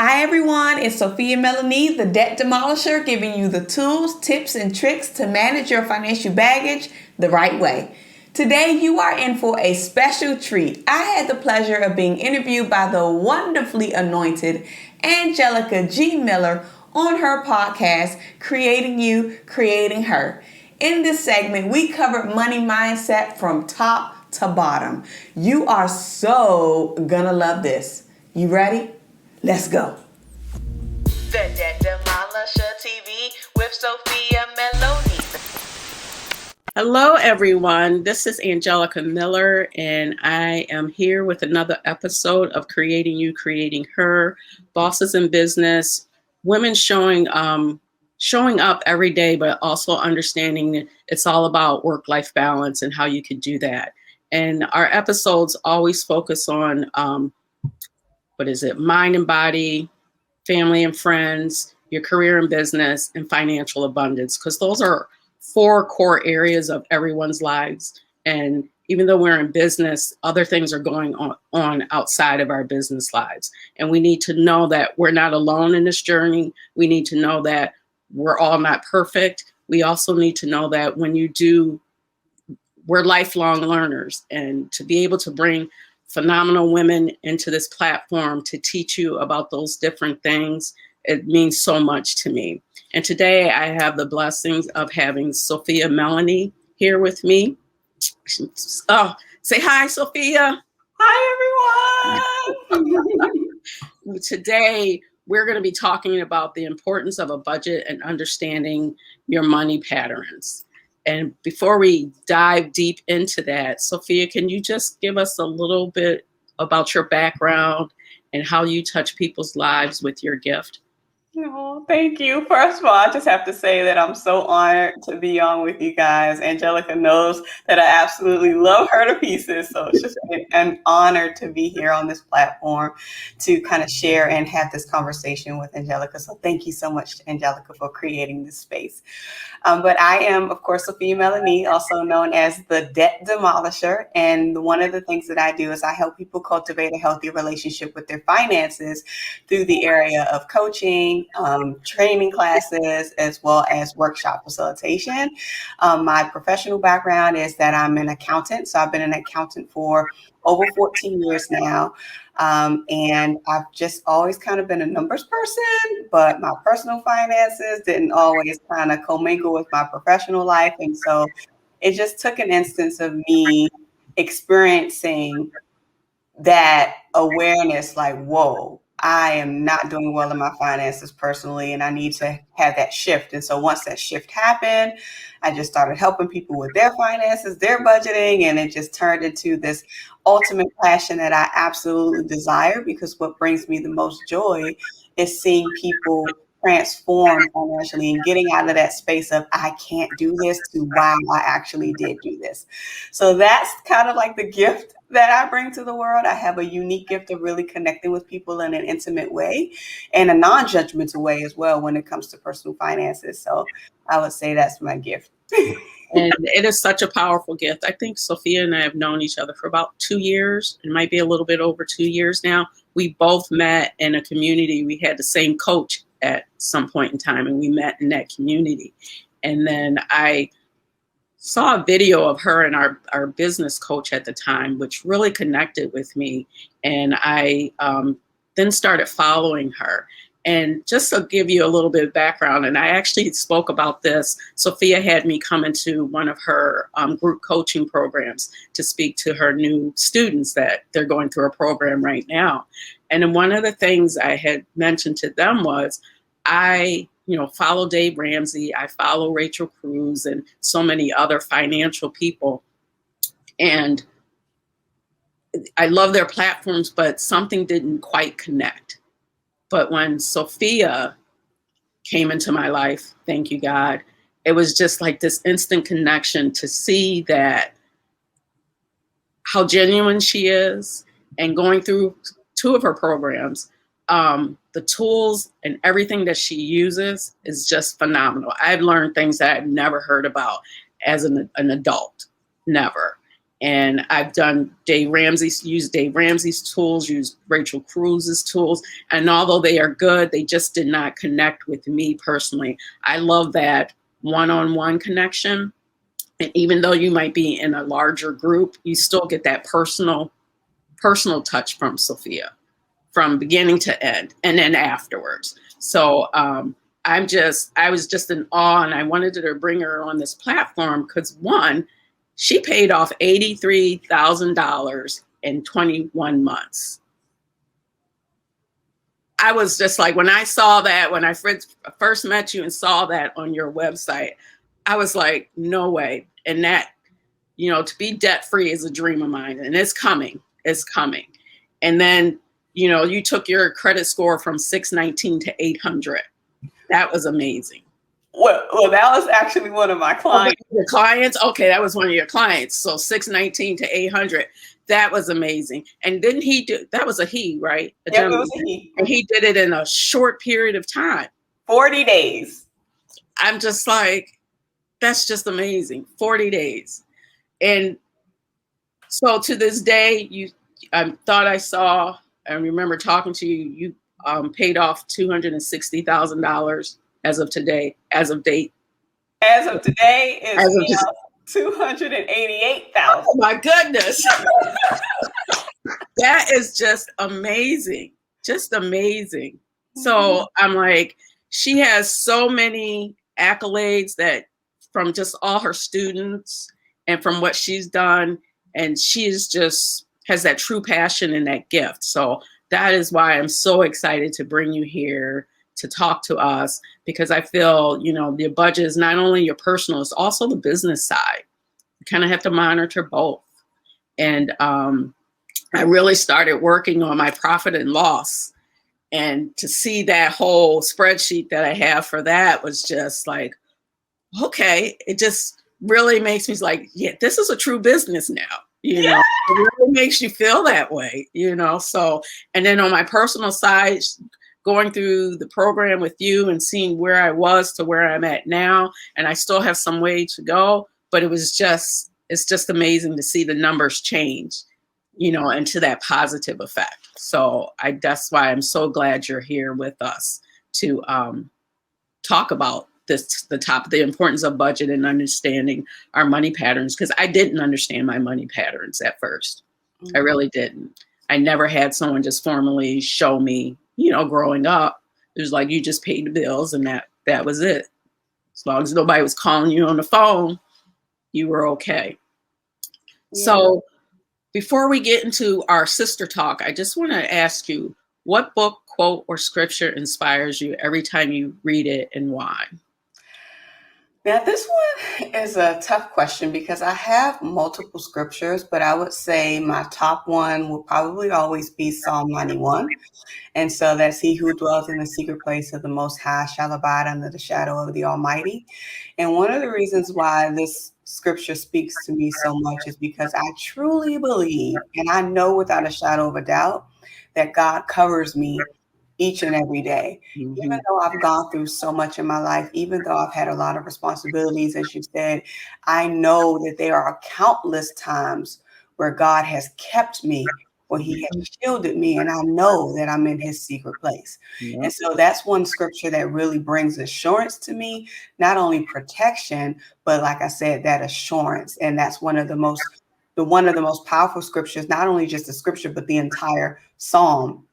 Hi everyone, it's Sophia Melone, the Debt Demolisher, giving you the tools, tips, and tricks to manage your financial baggage the right way. Today you are in for a special treat. I had the pleasure of being interviewed by the wonderfully anointed Angelica G. Miller on her podcast, Creating You, Creating Her. In this segment, we covered money mindset from top to bottom. You are so gonna love this. You ready? Let's go. The Debt Demolisher TV with Sophia Melone. Hello, everyone. This is Angelica Miller, and I am here with another episode of Creating You, Creating Her, Bosses in Business, women showing up every day, but also understanding that it's all about work-life balance and how you can do that. And our episodes always focus on mind and body, family and friends, your career and business, and financial abundance, because those are 4 core areas of everyone's lives. And even though we're in business, other things are going on outside of our business lives. And we need to know that we're not alone in this journey. We need to know that we're all not perfect. We also need to know that we're lifelong learners, and to be able to bring phenomenal women into this platform to teach you about those different things, it means so much to me. And today I have the blessings of having Sophia Melone here with me. Oh, say hi, Sophia. Hi, everyone. Today, we're going to be talking about the importance of a budget and understanding your money patterns. And before we dive deep into that, Sophia, can you just give us a little bit about your background and how you touch people's lives with your gift? Oh, thank you. First of all, I just have to say that I'm so honored to be on with you guys. Angelica knows that I absolutely love her to pieces. So it's just an honor to be here on this platform to kind of share and have this conversation with Angelica. So thank you so much, Angelica, for creating this space. But I am, of course, Sophia Melone, also known as the Debt Demolisher. And one of the things that I do is I help people cultivate a healthy relationship with their finances through the area of coaching, training classes, as well as workshop facilitation. My professional background is that I'm an accountant. So I've been an accountant for over 14 years now. And I've just always kind of been a numbers person, but my personal finances didn't always kind of commingle with my professional life. And so it just took an instance of me experiencing that awareness, like, whoa, I am not doing well in my finances personally, and I need to have that shift. And so once that shift happened, I just started helping people with their finances, their budgeting, and it just turned into this ultimate passion that I absolutely desire, because what brings me the most joy is seeing people transform financially and getting out of that space of I can't do this to wow, I actually did do this. So that's kind of like the gift that I bring to the world. I have a unique gift of really connecting with people in an intimate way and a non-judgmental way as well when it comes to personal finances. So I would say that's my gift. And it is such a powerful gift. I think Sophia and I have known each other for about 2 years. It might be a little bit over 2 years now. We both met in a community. We had the same coach at some point in time, and we met in that community. And then I saw a video of her and our business coach at the time, which really connected with me. And I then started following her. And just to give you a little bit of background, and I actually spoke about this, Sophia had me come into one of her group coaching programs to speak to her new students that they're going through a program right now. And then one of the things I had mentioned to them was I follow Dave Ramsey, I follow Rachel Cruz and so many other financial people. And I love their platforms, but something didn't quite connect. But when Sophia came into my life, thank you, God, it was just like this instant connection to see that how genuine she is. And going through 2 of her programs, the tools and everything that she uses is just phenomenal. I've learned things that I've never heard about as an adult, never. And I've done used Dave Ramsey's tools, used Rachel Cruz's tools. And although they are good, they just did not connect with me personally. I love that one-on-one connection. And even though you might be in a larger group, you still get that personal touch from Sophia from beginning to end and then afterwards. So I was just in awe, and I wanted to bring her on this platform because, one, she paid off $83,000 in 21 months. I was just like, when I saw that, when I first met you and saw that on your website, I was like, no way. And that, to be debt free is a dream of mine, and it's coming. It's coming. And then, you took your credit score from 619 to 800. That was amazing. Well, that was actually one of my clients. Your clients? Okay, that was one of your clients. So 619 to 800. That was amazing. And didn't he do, that was a he, right? Yeah, it was a he. And he did it in a short period of time. 40 days. I'm just like, that's just amazing. 40 days. And so to this day, I thought I remember talking to you, you paid off $260,000 as of today, as of date. As of today, it's $288,000. Oh my goodness. That is just amazing. Just amazing. Mm-hmm. So I'm like, she has so many accolades that from just all her students and from what she's done. And she's just has that true passion and that gift. So that is why I'm so excited to bring you here to talk to us, because I feel, the budget is not only your personal, it's also the business side. You kind of have to monitor both. And I really started working on my profit and loss. And to see that whole spreadsheet that I have for that was just like, okay, it just really makes me like, yeah, this is a true business now. It really makes you feel that way, So, and then on my personal side, going through the program with you and seeing where I was to where I'm at now, and I still have some way to go, but it's just amazing to see the numbers change, into that positive effect. So that's why I'm so glad you're here with us to talk about the importance of budget and understanding our money patterns, because I didn't understand my money patterns at first. Mm-hmm. I really didn't. I never had someone just formally show me, growing up. It was like, you just paid the bills and that was it. As long as nobody was calling you on the phone, you were okay. Yeah. So before we get into our sister talk, I just want to ask you, what book, quote, or scripture inspires you every time you read it, and why? Now, this one is a tough question because I have multiple scriptures, but I would say my top one will probably always be Psalm 91. And so that's he who dwells in the secret place of the Most High shall abide under the shadow of the Almighty. And one of the reasons why this scripture speaks to me so much is because I truly believe, and I know without a shadow of a doubt, that God covers me each and every day. Mm-hmm. Even though I've gone through so much in my life, even though I've had a lot of responsibilities, as you said, I know that there are countless times where God has kept me, where he has shielded me, and I know that I'm in his secret place. Yep. And so that's one scripture that really brings assurance to me, not only protection, but like I said, that assurance. And that's one of the most powerful scriptures, not only just the scripture, but the entire Psalm.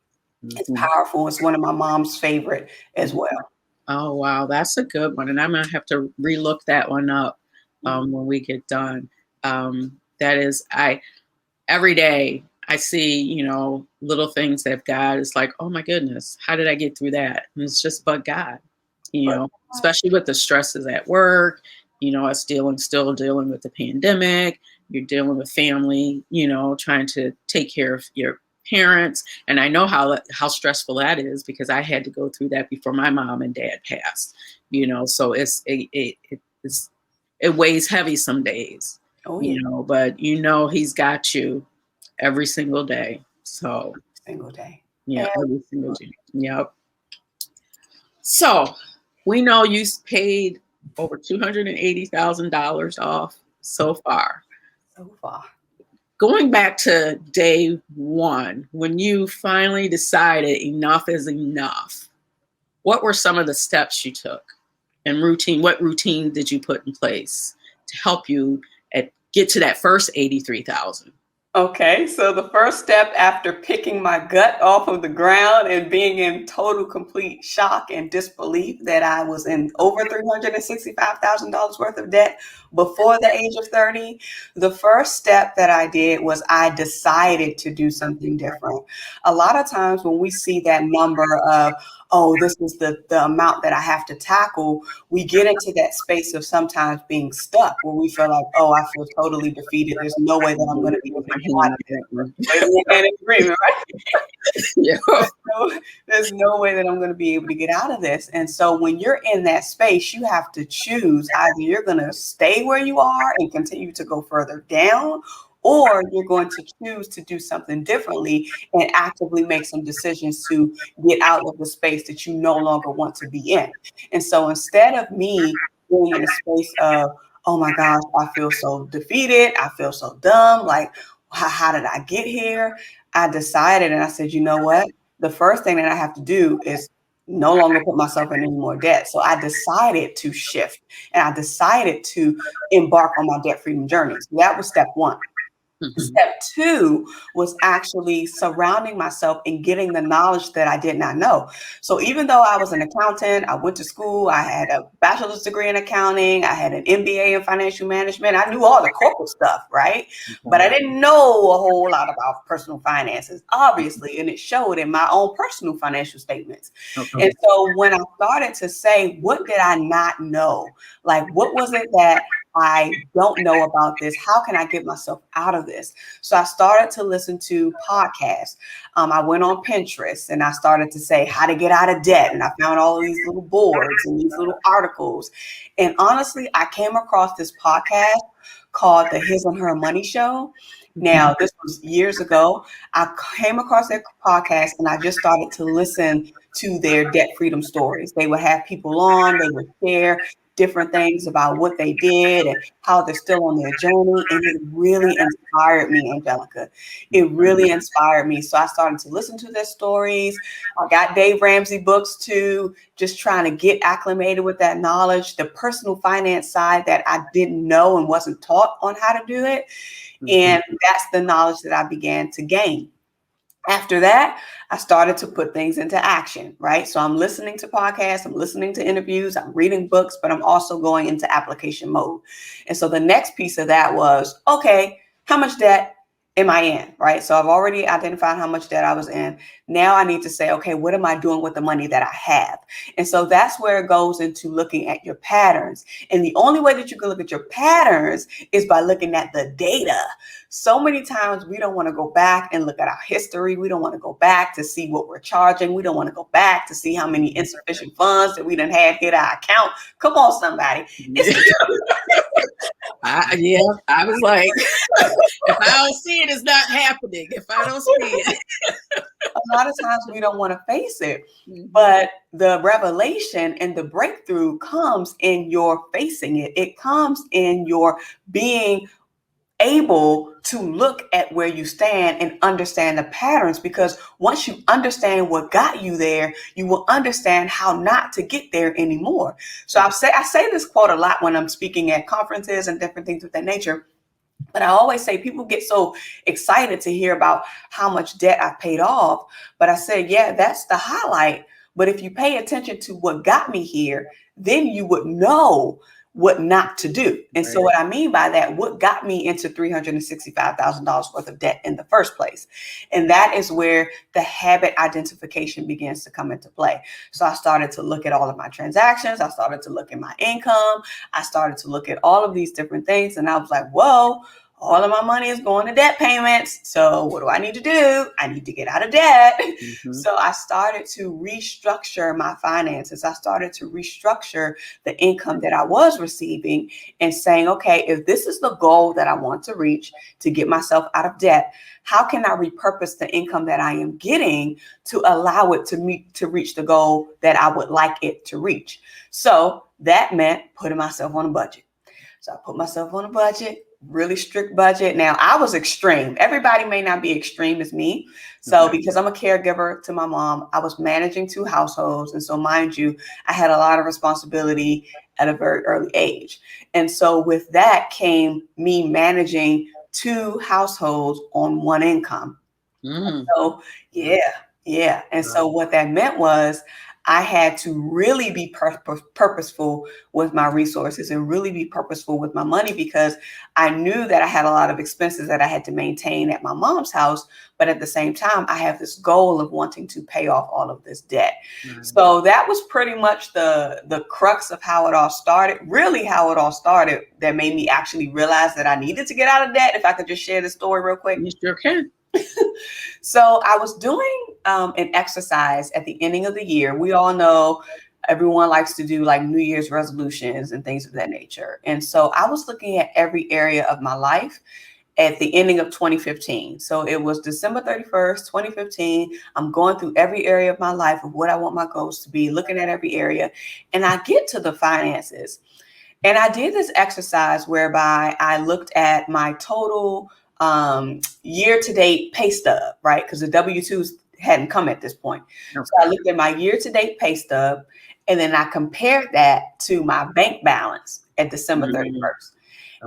It's powerful. It's one of my mom's favorite as well. Oh, wow. That's a good one. And I'm going to have to relook that one up when we get done. That is, every day I see, little things that God is like, oh my goodness, how did I get through that? And it's just, but God, especially with the stresses at work, us still dealing with the pandemic, you're dealing with family, trying to take care of your parents. And I know how stressful that is because I had to go through that before my mom and dad passed, so it weighs heavy some days, but he's got you every single day. So single day. Yeah. Every single day. Yep. So we know you paid over $280,000 off so far. So far. Going back to day one, when you finally decided enough is enough, what were some of the steps you took and routine? What routine did you put in place to help you get to that first 83,000? Okay, so the first step after picking my gut off of the ground and being in total complete shock and disbelief that I was in over $365,000 worth of debt before the age of 30, the first step that I did was I decided to do something different. A lot of times when we see that number of, oh, this is the amount that I have to tackle, we get into that space of sometimes being stuck where we feel like, oh, I feel totally defeated. There's no way that I'm going to be able to get out of this. And agreement, right? Yeah. There's no way that I'm going to be able to get out of this. And so when you're in that space, you have to choose either you're going to stay where you are and continue to go further down, or you're going to choose to do something differently and actively make some decisions to get out of the space that you no longer want to be in. And so instead of me being in a space of, oh my gosh, I feel so defeated, I feel so dumb, like, how did I get here? I decided and I said, you know what? The first thing that I have to do is no longer put myself in any more debt. So I decided to shift and I decided to embark on my debt freedom journey. So that was step one. Step two was actually surrounding myself and getting the knowledge that I did not know. So even though I was an accountant, I went to school, I had a bachelor's degree in accounting, I had an MBA in financial management, I knew all the corporate stuff, right? But I didn't know a whole lot about personal finances, obviously, and it showed in my own personal financial statements. And so when I started to say, what did I not know? Like, what was it that I don't know about this? How can I get myself out of this? So I started to listen to podcasts. I went on Pinterest and I started to say how to get out of debt. And I found all of these little boards and these little articles. And honestly, I came across this podcast called the His and Her Money Show. Now, this was years ago. I came across their podcast and I just started to listen to their debt freedom stories. They would have people on, they would share different things about what they did and how they're still on their journey. And it really inspired me, Angelica. It really inspired me. So I started to listen to their stories. I got Dave Ramsey books too, just trying to get acclimated with that knowledge, the personal finance side that I didn't know and wasn't taught on how to do it. And that's the knowledge that I began to gain. After that, I started to put things into action, right? So I'm listening to podcasts, I'm listening to interviews, I'm reading books, but I'm also going into application mode. And so the next piece of that was, okay, how much debt am I in, right? So I've already identified how much debt I was in. Now I need to say, okay, what am I doing with the money that I have? And so that's where it goes into looking at your patterns. And the only way that you can look at your patterns is by looking at the data. So many times we don't want to go back and look at our history. We don't want to go back to see what we're charging. We don't want to go back to see how many insufficient funds that we done had hit our account. Come on, somebody. I was like, if I don't see it, it's not happening. If I don't see it. A lot of times we don't want to face it, but the revelation and the breakthrough comes in your facing it. It comes in your being able to look at where you stand and understand the patterns, because once you understand what got you there, you will understand how not to get there anymore. So I say this quote a lot when I'm speaking at conferences and different things of that nature. But I always say people get so excited to hear about how much debt I paid off. But I said, yeah, that's the highlight. But if you pay attention to what got me here, then you would know what not to do. And so what I mean by that, what got me into $365,000 worth of debt in the first place? And that is where the habit identification begins to come into play. So I started to look at all of my transactions. I started to look at my income. I started to look at all of these different things. And I was like, whoa, all of my money is going to debt payments. So what do I need to do? I need to get out of debt. So I started to restructure my finances. I started to restructure the income that I was receiving and saying, okay, if this is the goal that I want to reach to get myself out of debt, how can I repurpose the income that I am getting to allow it to reach the goal that I would like it to reach? So that meant putting myself on a budget. So I put myself on a budget, really strict budget. Now, I was extreme. Everybody may not be extreme as me. So because I'm a caregiver to my mom, I was managing 2 households. And so mind you, I had a lot of responsibility at a very early age. And so with that came me managing 2 households on 1 income. So yeah. And so what that meant was I had to really be purposeful with my resources and really be purposeful with my money, because I knew that I had a lot of expenses that I had to maintain at my mom's house. But at the same time, I have this goal of wanting to pay off all of this debt. So that was pretty much the crux of how it all started, really how it all started, that made me actually realize that I needed to get out of debt. If I could just share the story real quick. You sure can. So I was doing an exercise at the ending of the year. We all know everyone likes to do like New Year's resolutions and things of that nature. And so I was looking at every area of my life at the ending of 2015. So it was December 31st, 2015. I'm going through every area of my life of what I want my goals to be, looking at every area. And I get to the finances. And I did this exercise whereby I looked at my total year-to-date pay stub, right? Because the W-2s hadn't come at this point. So I looked at my year-to-date pay stub, and then I compared that to my bank balance at December 31st.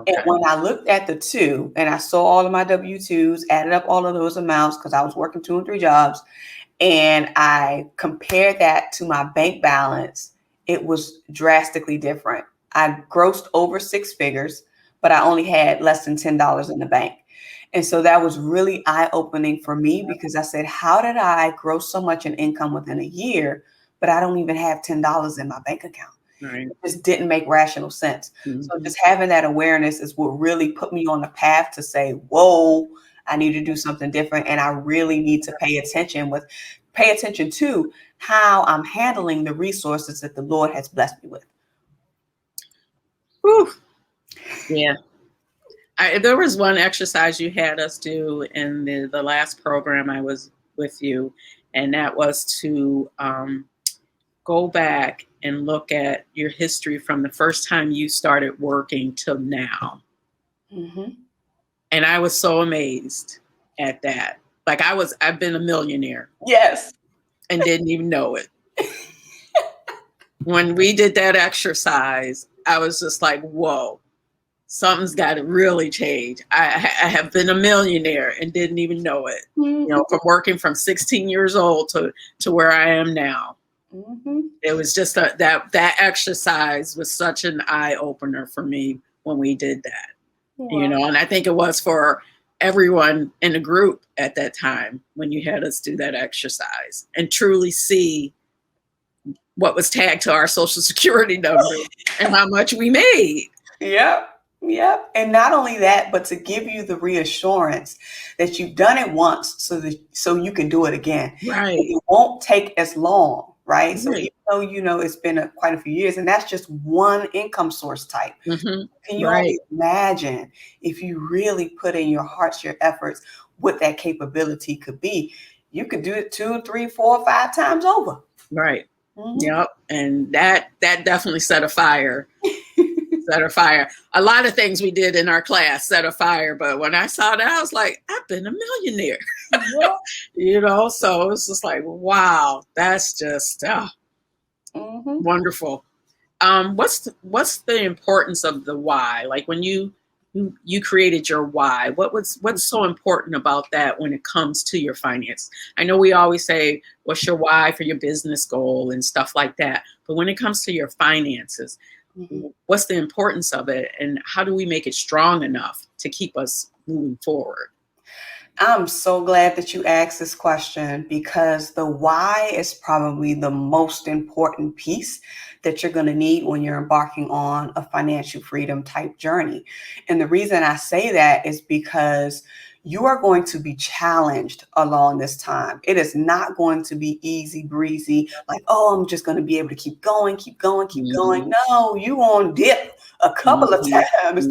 And when I looked at the two and I saw all of my W-2s, added up all of those amounts, because I was working 2 and 3 jobs, and I compared that to my bank balance, it was drastically different. I grossed over 6 figures, but I only had less than $10 in the bank. And so that was really eye-opening for me, because I said, how did I gross so much in income within a year, but I don't even have $10 in my bank account? It just didn't make rational sense. So just having that awareness is what really put me on the path to say, whoa, I need to do something different. And I really need to pay attention to how I'm handling the resources that the Lord has blessed me with. Whew. Yeah. There was one exercise you had us do in the last program I was with you, and that was to go back and look at your history from the first time you started working till now. And I was so amazed at that. Like I've been a millionaire. Yes. And didn't even know it. When we did that exercise, I was just like, whoa. Something's got to really change. I have been a millionaire and didn't even know it. You know, from working from 16 years old to where I am now. It was just that exercise was such an eye opener for me when we did that. You know, and I think it was for everyone in the group at that time when you had us do that exercise and truly see what was tagged to our Social Security number and how much we made. Yep. And not only that, but to give you the reassurance that you've done it once so you can do it again. Right. It won't take as long, right? So even though, you know, it's been quite a few years, and that's just one income source type. Can you only imagine if you really put in your hearts, your efforts, what that capability could be? You could do it 2, 3, 4, 5 times over. Right. Yep. And that definitely set a fire. Set a fire. A lot of things we did in our class set a fire, but when I saw that, I was like, I've been a millionaire. You know, so it was just like, wow, that's just wonderful. What's the importance of the why? Like when you created your why, what's so important about that when it comes to your finance? I know we always say, what's your why for your business goal and stuff like that. But when it comes to your finances, what's the importance of it, and how do we make it strong enough to keep us moving forward? I'm so glad that you asked this question, because the why is probably the most important piece that you're going to need when you're embarking on a financial freedom type journey. And the reason I say that is because you are going to be challenged along this time. It is not going to be easy breezy, like, oh, I'm just going to be able to keep going. No, you won't dip a couple of times.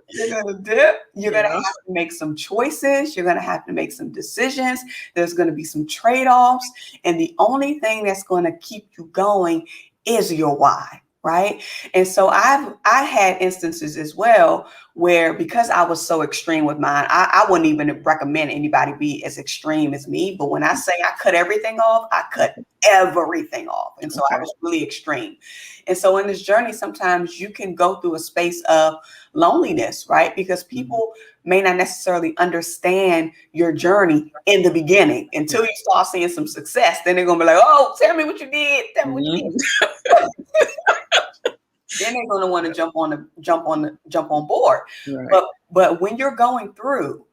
You're going to dip. You're going to have to make some choices. You're going to have to make some decisions. There's going to be some trade-offs. And the only thing that's going to keep you going is your why, right? And so I had instances as well where, because I was so extreme with mine, I wouldn't even recommend anybody be as extreme as me. But when I say I cut everything off, I cut everything off. And so I was really extreme. And so in this journey, sometimes you can go through a space of loneliness, right? Because people may not necessarily understand your journey in the beginning until you start seeing some success. Then they're gonna be like, "Oh, tell me what you did. Tell me what you did." Then they're going to want to jump on board. Right. But when you're going through,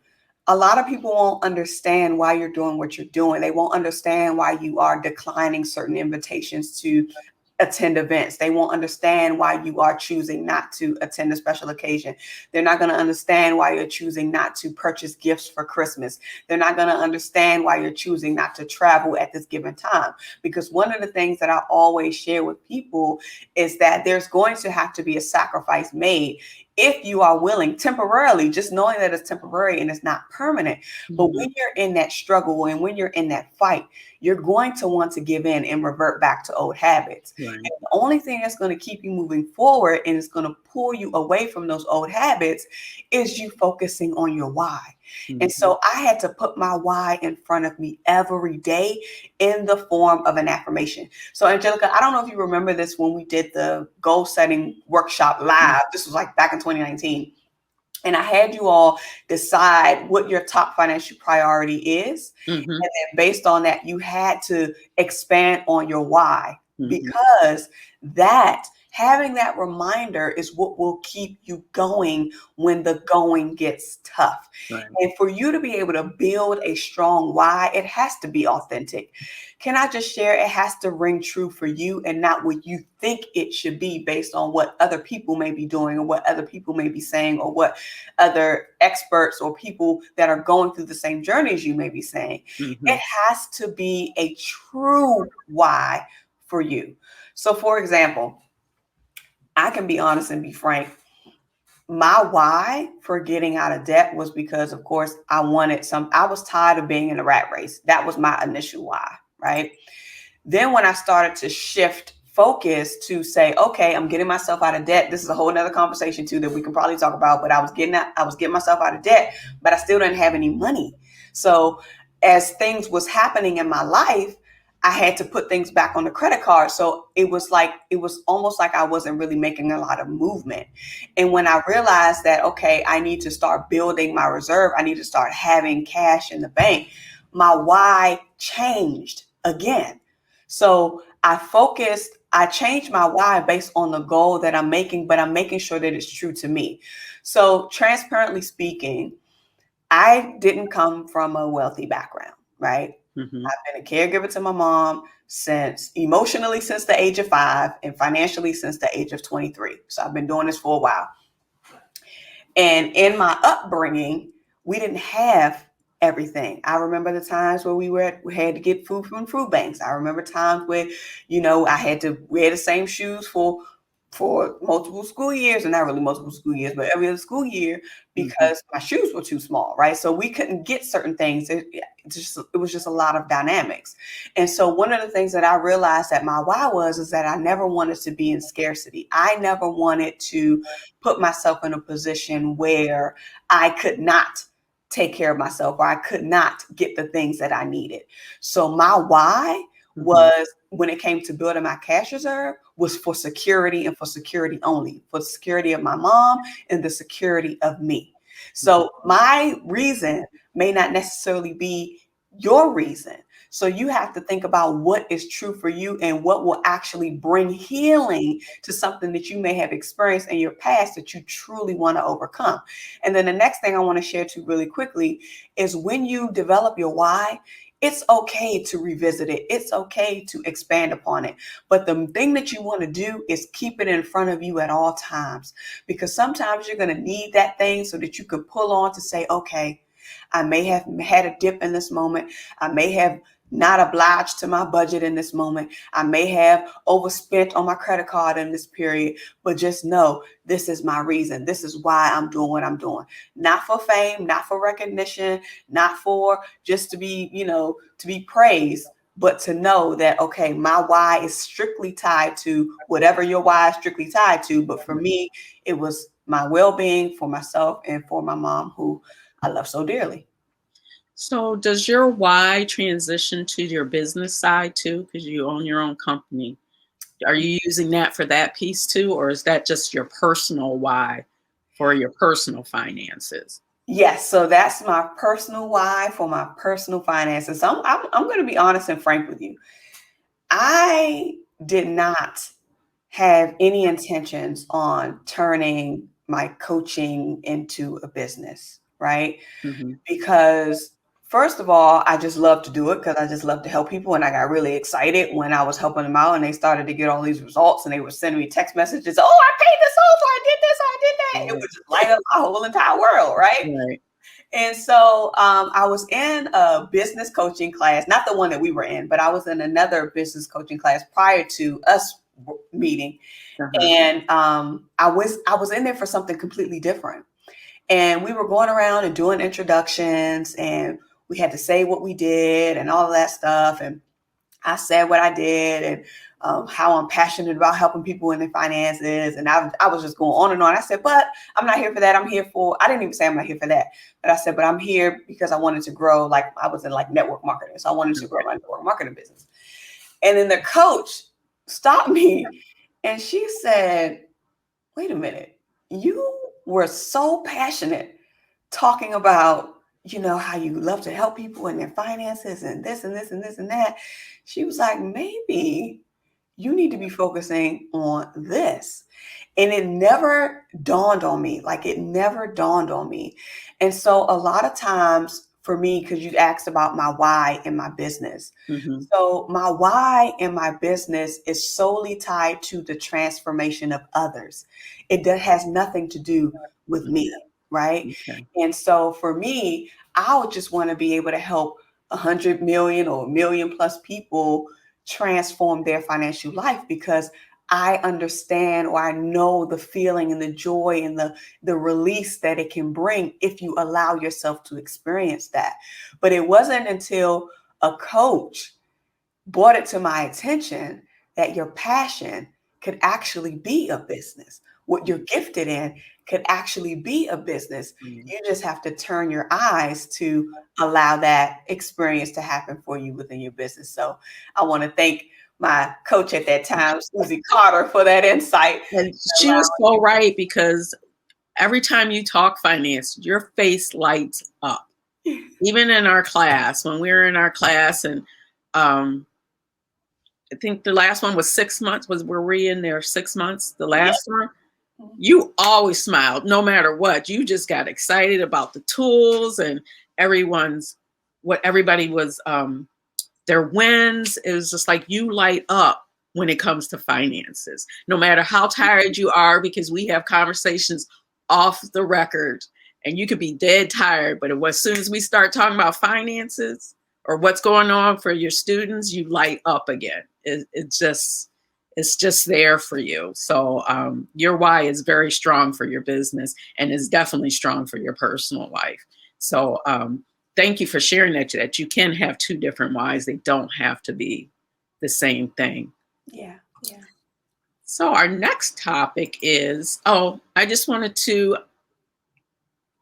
a lot of people won't understand why you're doing what you're doing. They won't understand why you are declining certain invitations to attend events. They won't understand why you are choosing not to attend a special occasion. They're not going to understand why you're choosing not to purchase gifts for Christmas. They're not going to understand why you're choosing not to travel at this given time. Because one of the things that I always share with people is that there's going to have to be a sacrifice made if you are willing temporarily, just knowing that it's temporary and it's not permanent. But when you're in that struggle and when you're in that fight, you're going to want to give in and revert back to old habits. Right. And the only thing that's going to keep you moving forward and it's going to pull you away from those old habits is you focusing on your why. And so I had to put my why in front of me every day in the form of an affirmation. So Angelica, I don't know if you remember this when we did the goal setting workshop live. This was like back in 2019. And I had you all decide what your top financial priority is. And then based on that, you had to expand on your why, because that having that reminder is what will keep you going when the going gets tough. Right. And for you to be able to build a strong why, it has to be authentic. Can I just share? It has to ring true for you and not what you think it should be based on what other people may be doing or what other people may be saying or what other experts or people that are going through the same journey as you may be saying. It has to be a true why for you. So for example, I can be honest and be frank. My why for getting out of debt was because, of course, I was tired of being in a rat race. That was my initial why, right? Then when I started to shift focus to say, okay, I'm getting myself out of debt. This is a whole nother conversation too that we can probably talk about, but I was getting myself out of debt, but I still didn't have any money. So as things was happening in my life, I had to put things back on the credit card. So it was almost like I wasn't really making a lot of movement. And when I realized that, okay, I need to start building my reserve, I need to start having cash in the bank, my why changed again. So I changed my why based on the goal that I'm making, but I'm making sure that it's true to me. So transparently speaking, I didn't come from a wealthy background, right? I've been a caregiver to my mom emotionally since the age of 5 and financially since the age of 23. So I've been doing this for a while. And in my upbringing, we didn't have everything. I remember the times where we had to get food from food banks. I remember times where, I had to wear the same shoes for multiple school years, and not really multiple school years, but every other school year because my shoes were too small, right? So we couldn't get certain things. It was just a lot of dynamics. And so one of the things that I realized that my why is that I never wanted to be in scarcity. I never wanted to put myself in a position where I could not take care of myself or I could not get the things that I needed. So my why was, when it came to building my cash reserve, was for security and for security only, for the security of my mom and the security of me. So my reason may not necessarily be your reason. So you have to think about what is true for you and what will actually bring healing to something that you may have experienced in your past that you truly want to overcome. And then the next thing I want to share too really quickly is when you develop your why, it's okay to revisit it. It's okay to expand upon it. But the thing that you want to do is keep it in front of you at all times, because sometimes you're going to need that thing so that you can pull on to say, okay, I may have had a dip in this moment. I may have not obliged to my budget in this moment. I may have overspent on my credit card in this period, but just know this is my reason. This is why I'm doing what I'm doing. Not for fame, not for recognition, not for just to be, to be praised, but to know that, okay, my why is strictly tied to whatever your why is strictly tied to. But for me, it was my well-being for myself and for my mom, who I love so dearly. So does your why transition to your business side too? Because you own your own company. Are you using that for that piece too? Or is that just your personal why for your personal finances? Yes, so that's my personal why for my personal finances. So I'm going to be honest and frank with you. I did not have any intentions on turning my coaching into a business, right? Mm-hmm. Because first of all, I just love to do it because I just love to help people. And I got really excited when I was helping them out and they started to get all these results and they were sending me text messages. Oh, I paid this off, or I did this, or I did that. It would just light up my whole entire world, right? Right. And so I was in a business coaching class, not the one that we were in, but I was in another business coaching class prior to us meeting. Uh-huh. And I was in there for something completely different. And we were going around and doing introductions and we had to say what we did and all of that stuff. And I said what I did and how I'm passionate about helping people in their finances. And I was just going on and on. I said, but I'm not here for that. I didn't even say I'm not here for that. But I said, but I'm here because I wanted to grow. Like I was in like network marketing. So I wanted to grow my network marketing business. And then the coach stopped me and she said, wait a minute, you were so passionate talking about, how you love to help people in their finances and this and this and this and that. She was like, maybe you need to be focusing on this. And it never dawned on me. And so a lot of times for me, because you asked about my why in my business. Mm-hmm. So my why in my business is solely tied to the transformation of others. It has nothing to do with me, right? Okay. And so for me, I would just want to be able to help 100 million or 1,000,000 plus people transform their financial life because I understand or I know the feeling and the joy and the release that it can bring if you allow yourself to experience that. But it wasn't until a coach brought it to my attention that your passion could actually be a business. What you're gifted in could actually be a business. Mm-hmm. You just have to turn your eyes to allow that experience to happen for you within your business. So I want to thank my coach at that time, Susie Carter, for that insight. And she was so right because every time you talk finance, your face lights up. Even in our class, when we were in our class, and I think the last one was 6 months. Were we in there 6 months? The last one? You always smiled no matter what. You just got excited about the tools and what everybody was, their wins. It was just like you light up when it comes to finances, no matter how tired you are, because we have conversations off the record and you could be dead tired. But as soon as we start talking about finances or what's going on for your students, you light up again. It's just there for you. So your why is very strong for your business and is definitely strong for your personal life. So thank you for sharing that you can have two different whys. They don't have to be the same thing. Yeah. So our next topic is, I just wanted to,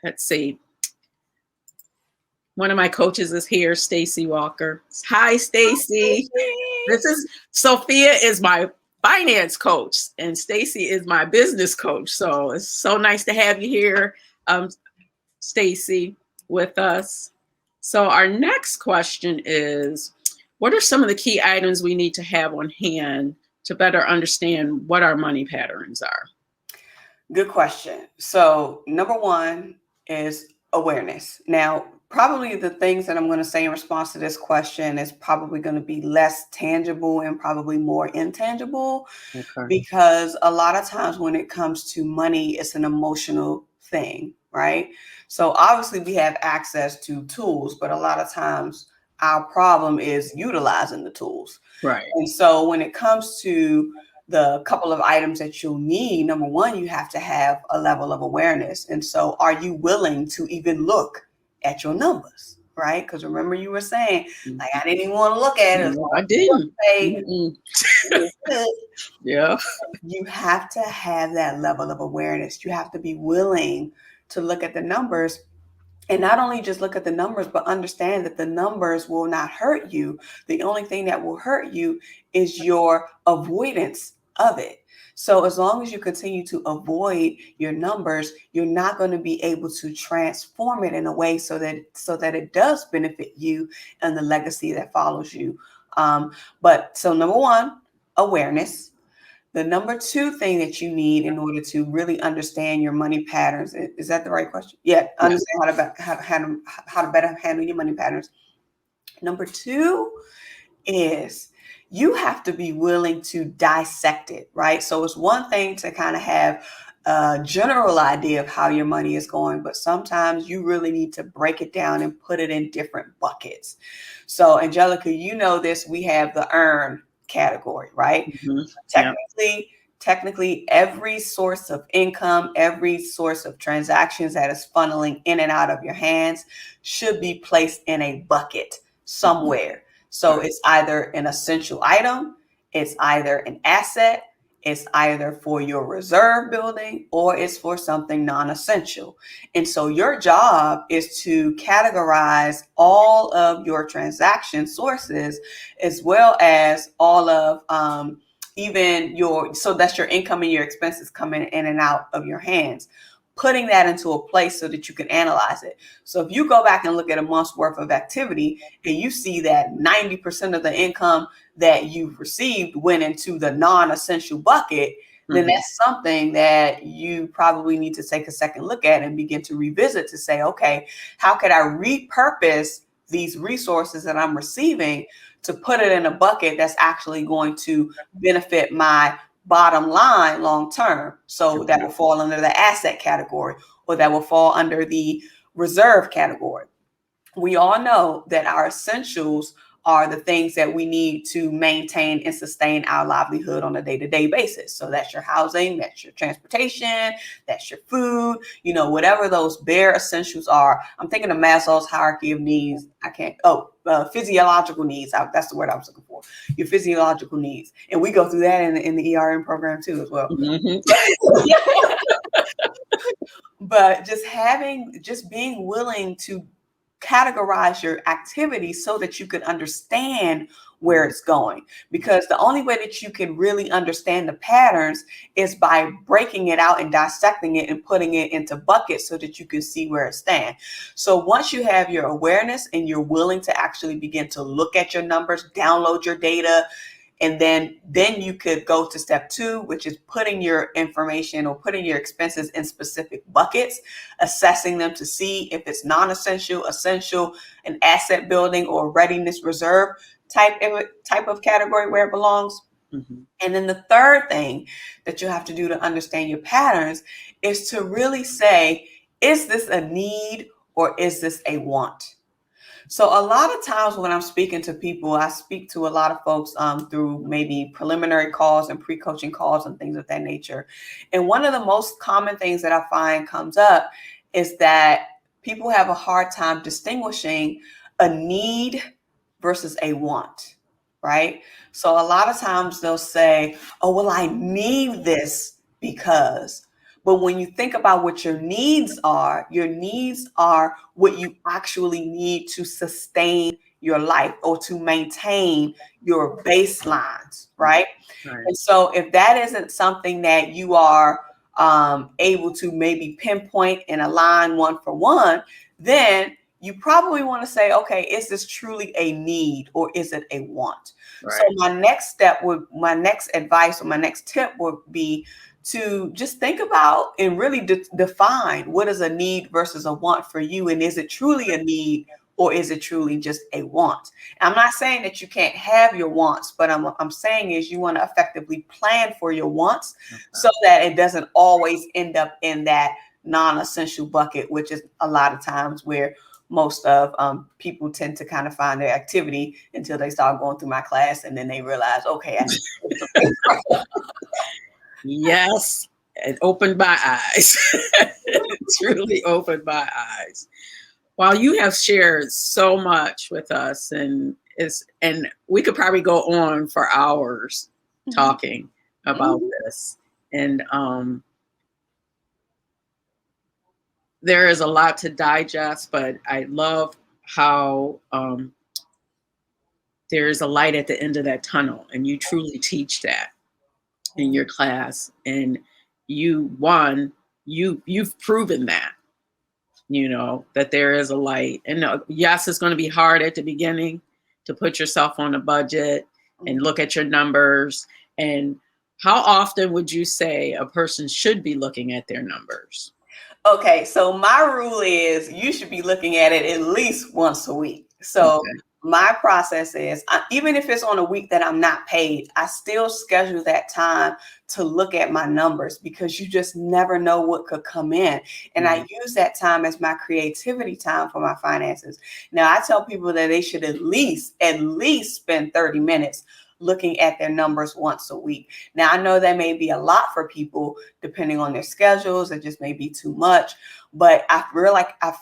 let's see. One of my coaches is here, Stacy Walker. Hi, Stacy. This is Sophia is my finance coach and Stacy is my business coach. So it's so nice to have you here, Stacy, with us. So our next question is, what are some of the key items we need to have on hand to better understand what our money patterns are? Good question. So number one is awareness. Now, probably the things that I'm going to say in response to this question is probably going to be less tangible and probably more intangible, because a lot of times when it comes to money, it's an emotional thing, right? So obviously we have access to tools, but a lot of times our problem is utilizing the tools. Right. And so when it comes to the couple of items that you'll need, number one, you have to have a level of awareness. And so are you willing to even look at your numbers, right? Because remember you were saying, like, I didn't even want to look at it. No, I didn't. Yeah. You have to have that level of awareness. You have to be willing to look at the numbers, and not only just look at the numbers, but understand that the numbers will not hurt you. The only thing that will hurt you is your avoidance of it. So as long as you continue to avoid your numbers, you're not going to be able to transform it in a way so that it does benefit you and the legacy that follows you. But so number one, awareness. The number two thing that you need in order to really understand your money patterns, is that the right question? Yeah, understand how to better handle your money patterns. Number two is you have to be willing to dissect it, right? So it's one thing to kind of have a general idea of how your money is going, but sometimes you really need to break it down and put it in different buckets. So Angelica, you know this, we have the earn category, right? Technically, every source of income, every source of transactions that is funneling in and out of your hands should be placed in a bucket somewhere. So it's either an essential item, it's either an asset, it's either for your reserve building, or it's for something non-essential. And so your job is to categorize all of your transaction sources, as well as all of so that's your income and your expenses coming in and out of your hands, putting that into a place so that you can analyze it. So if you go back and look at a month's worth of activity and you see that 90% of the income that you've received went into the non-essential bucket, then that's something that you probably need to take a second look at and begin to revisit to say, okay, how could I repurpose these resources that I'm receiving to put it in a bucket that's actually going to benefit my bottom line long term? So that will fall under the asset category, or that will fall under the reserve category. We all know that our essentials are the things that we need to maintain and sustain our livelihood on a day-to-day basis. So that's your housing, that's your transportation, that's your food, whatever those bare essentials are. I'm thinking of Maslow's hierarchy of needs. Physiological needs. That's the word I was looking for. Your physiological needs. And we go through that in the ERM program too as well. But just being willing to categorize your activity so that you can understand where it's going. Because the only way that you can really understand the patterns is by breaking it out and dissecting it and putting it into buckets so that you can see where it stands. So once you have your awareness and you're willing to actually begin to look at your numbers, download your data, and then you could go to step two, which is putting your information or putting your expenses in specific buckets, assessing them to see if it's non-essential, essential, an asset building, or readiness reserve type of category where it belongs. And then the third thing that you have to do to understand your patterns is to really say, is this a need or is this a want? So a lot of times when I'm speaking to people, I speak to a lot of folks through maybe preliminary calls and pre-coaching calls and things of that nature. And one of the most common things that I find comes up is that people have a hard time distinguishing a need versus a want, right? So a lot of times they'll say, oh, well, I need this because. But when you think about what your needs are what you actually need to sustain your life or to maintain your baselines, right? And so if that isn't something that you are able to maybe pinpoint and align one for one, then you probably want to say, okay, is this truly a need or is it a want? Right. So my next advice or my next tip would be to just think about and really define what is a need versus a want for you. And is it truly a need or is it truly just a want? And I'm not saying that you can't have your wants, but I'm saying is you want to effectively plan for your wants so that it doesn't always end up in that non-essential bucket, which is a lot of times where most of people tend to kind of find their activity until they start going through my class and then they realize, okay, yes, it opened my eyes. It truly opened my eyes. While you have shared so much with us, and we could probably go on for hours talking about this. And there is a lot to digest, but I love how there is a light at the end of that tunnel, and you truly teach that in your class. And you've proven that, that there is a light. And yes, it's going to be hard at the beginning to put yourself on a budget and look at your numbers. And how often would you say a person should be looking at their numbers? Okay, so my rule is you should be looking at it at least once a week. So my process is, even if it's on a week that I'm not paid, I still schedule that time to look at my numbers, because you just never know what could come in. And I use that time as my creativity time for my finances. Now, I tell people that they should at least spend 30 minutes looking at their numbers once a week. Now, I know that may be a lot for people depending on their schedules. It just may be too much. But I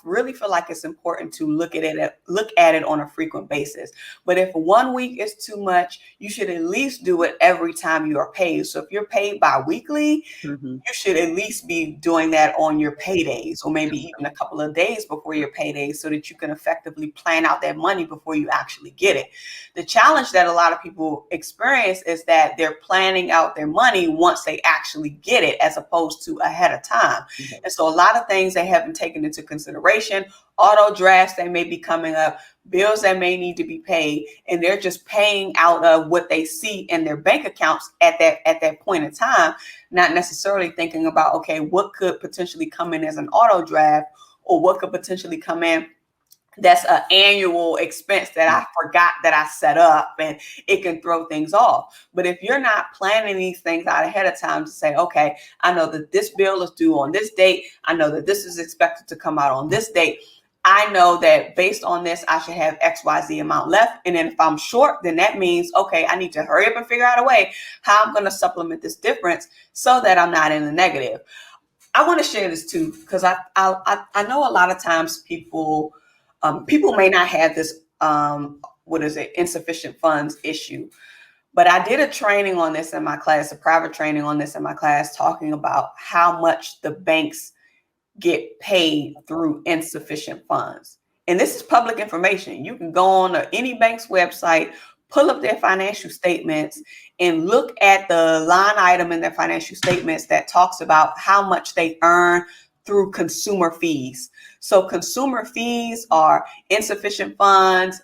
really feel like it's important to look at it on a frequent basis. But if 1 week is too much, you should at least do it every time you are paid. So if you're paid bi-weekly, you should at least be doing that on your paydays, or maybe even a couple of days before your paydays, so that you can effectively plan out that money before you actually get it. The challenge that a lot of people experience is that they're planning out their money once they actually get it, as opposed to ahead of time. And so a lot of things they haven't taken into consideration, auto drafts that may be coming up, bills that may need to be paid, and they're just paying out of what they see in their bank accounts at that point in time, not necessarily thinking about, okay, what could potentially come in as an auto draft, or what could potentially come in that's an annual expense that I forgot that I set up, and it can throw things off. But if you're not planning these things out ahead of time to say, okay, I know that this bill is due on this date, I know that this is expected to come out on this date, I know that based on this, I should have XYZ amount left. And then if I'm short, then that means, okay, I need to hurry up and figure out a way how I'm going to supplement this difference so that I'm not in the negative. I want to share this too, because I know a lot of times people may not have this, insufficient funds issue. But I did a training on this in my class, a private training on this in my class, talking about how much the banks get paid through insufficient funds. And this is public information. You can go on any bank's website, pull up their financial statements, and look at the line item in their financial statements that talks about how much they earn through consumer fees. So consumer fees are insufficient funds,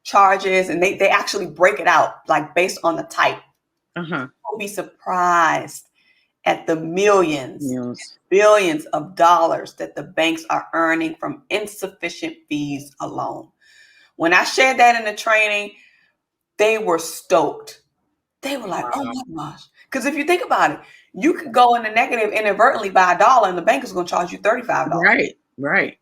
charges, and they actually break it out like based on the type. You'll be surprised at the billions of dollars that the banks are earning from insufficient fees alone. When I shared that in the training, they were stoked. They were like, oh my gosh. Because if you think about it, you could go in the negative inadvertently by $1 and the bank is going to charge you $35. Right.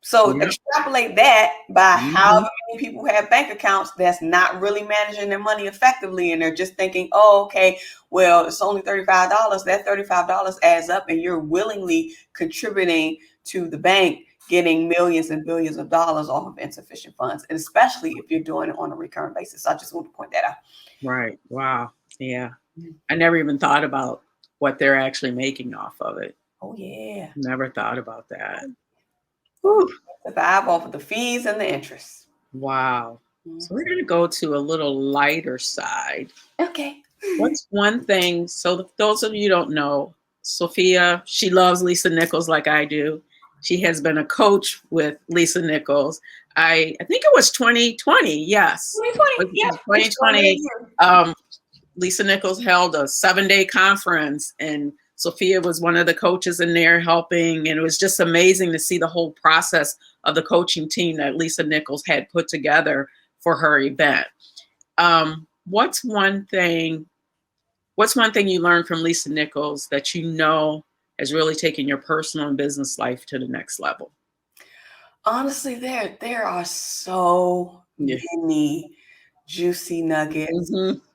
So extrapolate that by how many people have bank accounts that's not really managing their money effectively. And they're just thinking, oh, okay, well, it's only $35. That $35 adds up, and you're willingly contributing to the bank, getting millions and billions of dollars off of insufficient funds, and especially if you're doing it on a recurrent basis. I just want to point that out. Right. Wow. Yeah. I never even thought about what they're actually making off of it. Oh, yeah. Never thought about that. Survive off of the fees and the interest. Wow. So we're going to go to a little lighter side. Okay. What's one thing? So those of you who don't know, Sophia, she loves Lisa Nichols like I do. She has been a coach with Lisa Nichols. I think it was 2020. Yes. 2020. Yeah. 2020. Lisa Nichols held a 7-day conference, and Sophia was one of the coaches in there helping. And it was just amazing to see the whole process of the coaching team that Lisa Nichols had put together for her event. What's one thing you learned from Lisa Nichols that you know has really taken your personal and business life to the next level? Honestly, there are so many juicy nuggets,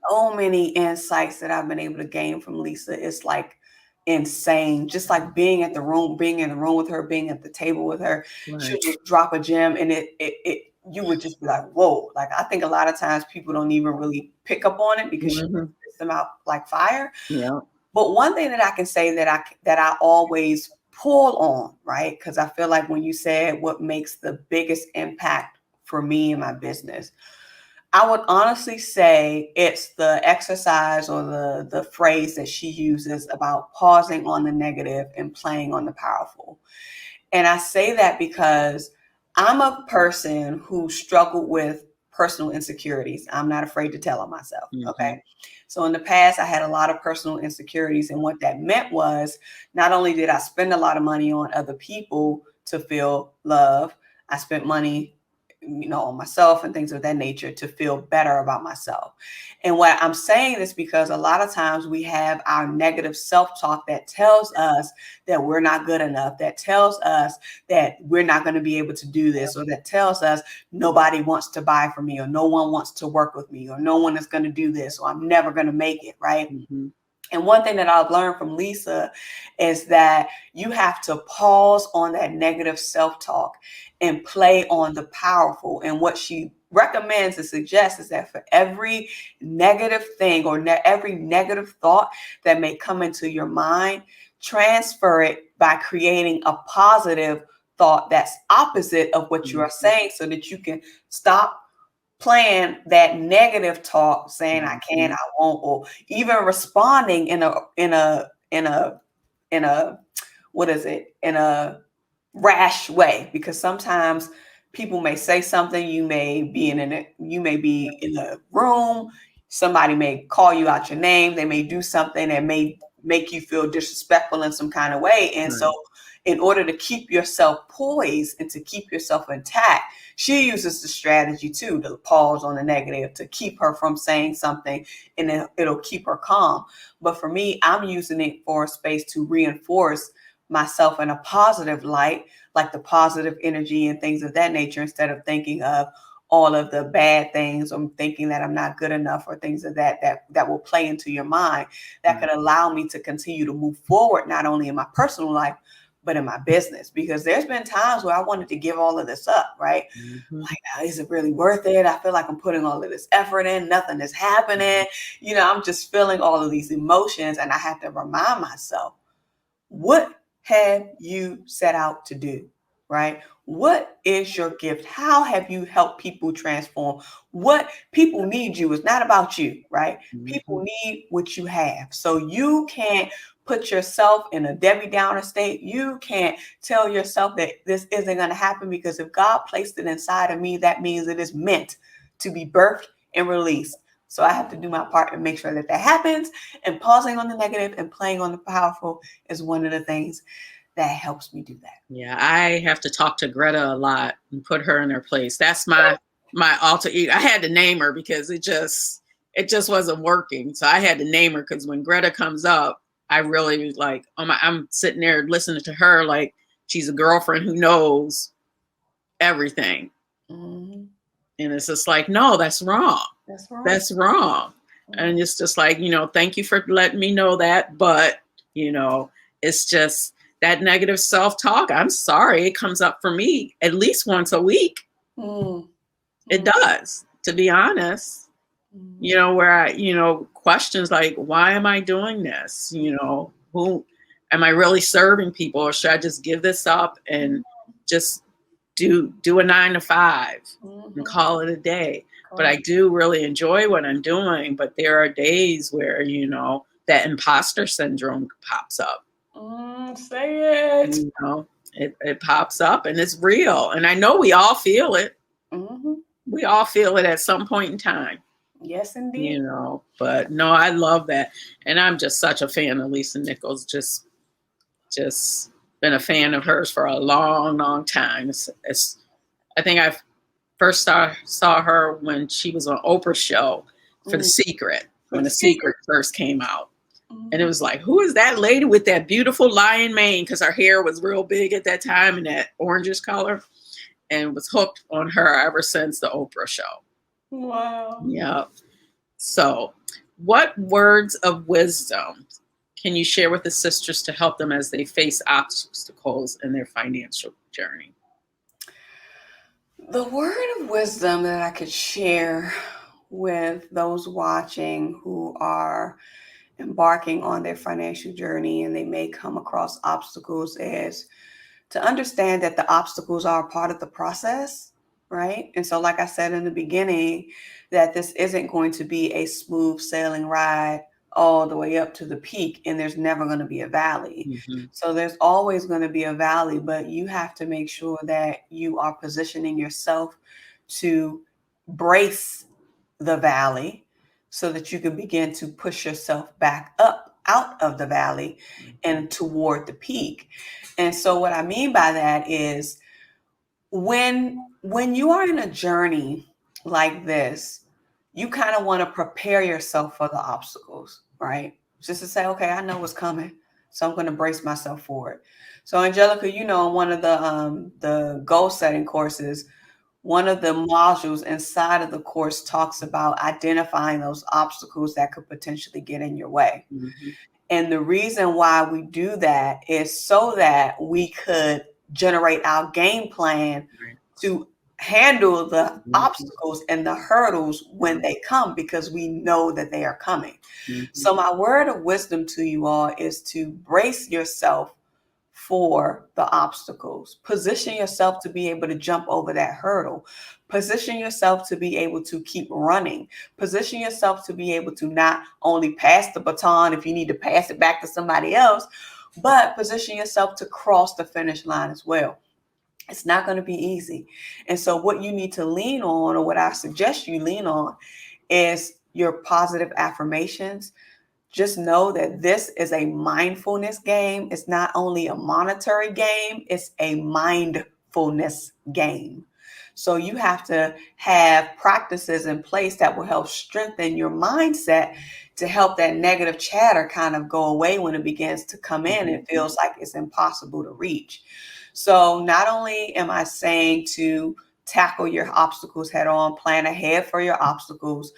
so many insights that I've been able to gain from Lisa. It's like insane. Just like being in the room with her, being at the table with her, she'll Right. just drop a gem, and it you would just be like, whoa. Like, I think a lot of times people don't even really pick up on it because she Mm-hmm. spits them out like fire. Yeah. But one thing that I can say that I always pull on, right? Because I feel like when you said what makes the biggest impact for me in my business, I would honestly say it's the exercise or the phrase that she uses about pausing on the negative and playing on the powerful. And I say that because I'm a person who struggled with personal insecurities. I'm not afraid to tell on myself. Mm-hmm. Okay. So in the past, I had a lot of personal insecurities. And what that meant was not only did I spend a lot of money on other people to feel love, I spent money, on myself and things of that nature to feel better about myself. And what I'm saying is because a lot of times we have our negative self-talk that tells us that we're not good enough, that tells us that we're not going to be able to do this, or that tells us nobody wants to buy from me, or no one wants to work with me, or no one is going to do this, or I'm never going to make it, right? Mm-hmm. And one thing that I've learned from Lisa is that you have to pause on that negative self-talk and play on the powerful. And what she recommends and suggests is that for every negative thing or every negative thought that may come into your mind, transfer it by creating a positive thought that's opposite of what you are saying, so that you can stop playing that negative talk, saying I can't, I won't, or even responding in a what is it, in a rash way. Because sometimes people may say something, you may be in a room, somebody may call you out your name, they may do something that may make you feel disrespectful in some kind of way. And so in order to keep yourself poised and to keep yourself intact, she uses the strategy too, to pause on the negative, to keep her from saying something, and then it'll keep her calm. But for me, I'm using it for a space to reinforce myself in a positive light, like the positive energy and things of that nature, instead of thinking of all of the bad things, or thinking that I'm not good enough, or things of that will play into your mind, that could allow me to continue to move forward, not only in my personal life, but in my business. Because there's been times where I wanted to give all of this up, right? Mm-hmm. Like, is it really worth it? I feel like I'm putting all of this effort in, nothing is happening. I'm just feeling all of these emotions, and I have to remind myself, what have you set out to do, right? What is your gift? How have you helped people transform? What people need you. It's not about you, right? Mm-hmm. People need what you have. So you can't put yourself in a Debbie Downer state. You can't tell yourself that this isn't going to happen, because if God placed it inside of me, that means it is meant to be birthed and released. So I have to do my part and make sure that happens. And pausing on the negative and playing on the powerful is one of the things that helps me do that. Yeah, I have to talk to Greta a lot and put her in her place. That's my alter ego. I had to name her because it just wasn't working. So I had to name her, because when Greta comes up, I really was like, I'm sitting there listening to her like she's a girlfriend who knows everything. Mm-hmm. And it's just like, no, that's wrong. That's right. That's wrong. Mm-hmm. And it's just like, thank you for letting me know that. But, it's just that negative self-talk. I'm sorry. It comes up for me at least once a week. Mm-hmm. It does, to be honest. Mm-hmm. Where I, questions like, why am I doing this? Who am I really serving people? Or should I just give this up and just do a 9 to 5 and call it a day? But I do really enjoy what I'm doing. But there are days where, that imposter syndrome pops up. Say it. It pops up, and it's real. And I know we all feel it. Mm-hmm. We all feel it at some point in time. Yes, indeed. But no, I love that. And I'm just such a fan of Lisa Nichols. Just been a fan of hers for a long, long time. I think I first saw her when she was on Oprah's show for The Secret, when The Secret first came out. And it was like, who is that lady with that beautiful lion mane? Because her hair was real big at that time and that orangish color, and was hooked on her ever since the Oprah show. Wow. Yeah. So what words of wisdom can you share with the sisters to help them as they face obstacles in their financial journey? The word of wisdom that I could share with those watching who are embarking on their financial journey and they may come across obstacles is to understand that the obstacles are a part of the process, right? And so, like I said in the beginning, that this isn't going to be a smooth sailing ride all the way up to the peak, and there's never going to be a valley. Mm-hmm. So, there's always going to be a valley, but you have to make sure that you are positioning yourself to brace the valley so that you can begin to push yourself back up out of the valley and toward the peak. And so what I mean by that is when you are in a journey like this, you kind of want to prepare yourself for the obstacles, right? Just to say, okay, I know what's coming, so I'm going to brace myself for it. So Angelica, you know, in one of the goal setting courses, one of the modules inside of the course talks about identifying those obstacles that could potentially get in your way. Mm-hmm. And the reason why we do that is so that we could generate our game plan Right. to handle the Mm-hmm. obstacles and the hurdles when they come, because we know that they are coming. Mm-hmm. So my word of wisdom to you all is to brace yourself for the obstacles. Position yourself to be able to jump over that hurdle. Position yourself to be able to keep running. Position yourself to be able to not only pass the baton if you need to pass it back to somebody else, but position yourself to cross the finish line as well. It's not going to be easy. And so what you need to lean on, or what I suggest you lean on, is your positive affirmations. Just know that this is a mindfulness game. It's not only a monetary game, it's a mindfulness game. So you have to have practices in place that will help strengthen your mindset to help that negative chatter kind of go away when it begins to come in and it feels like it's impossible to reach. So not only am I saying to tackle your obstacles head on, plan ahead for your obstacles,